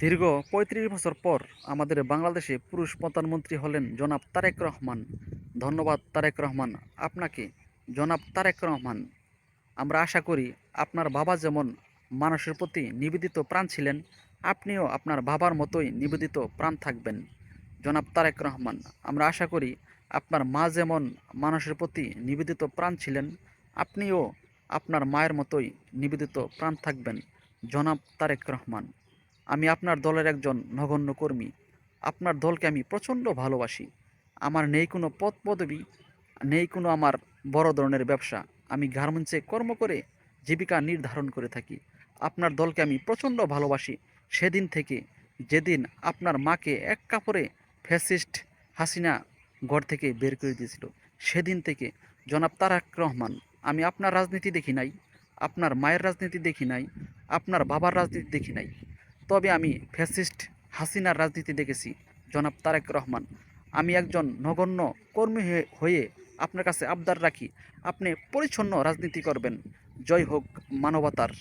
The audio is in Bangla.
দীর্ঘ ৩৫ বছর পর আমাদের বাংলাদেশে পুরুষ প্রধানমন্ত্রী হলেন জনাব তারেক রহমান। ধন্যবাদ তারেক রহমান আপনাকে। জনাব তারেক রহমান, আমরা আশা করি আপনার বাবা যেমন মানুষের প্রতি নিবেদিত প্রাণ ছিলেন, আপনিও আপনার বাবার মতোই নিবেদিত প্রাণ থাকবেন। জনাব তারেক রহমান, আমরা আশা করি আপনার মা যেমন মানুষের প্রতি নিবেদিত প্রাণ ছিলেন, আপনিও আপনার মায়ের মতোই নিবেদিত প্রাণ থাকবেন। জনাব তারেক রহমান, আমি আপনার দলের একজন নগণ্য কর্মী। আপনার দলকে আমি প্রচণ্ড ভালোবাসি। আমার নেই কোনো পদ পদবি, নেই কোনো আমার বড় ধরনের ব্যবসা। আমি গার্মেন্টসে কর্ম করে জীবিকা নির্ধারণ করে থাকি। আপনার দলকে আমি প্রচণ্ড ভালোবাসি সেদিন থেকে, যেদিন আপনার মাকে এক কাপড়ে ফ্যাসিস্ট হাসিনা ঘর থেকে বের করে দিয়েছিল। সেদিন থেকে জনাব তারেক রহমান, আমি আপনার রাজনীতি দেখি নাই, আপনার মায়ের রাজনীতি দেখি নাই, আপনার বাবার রাজনীতি দেখি নাই, তবে আমি ফ্যাসিস্ট হাসিনার রাজনীতি দেখেছি। জনাব তারেক রহমান, আমি একজন নগণ্য কর্মী হয়ে আপনার কাছে আবদার রাখি, আপনি পরিচ্ছন্ন রাজনীতি করবেন। জয় হোক মানবতার।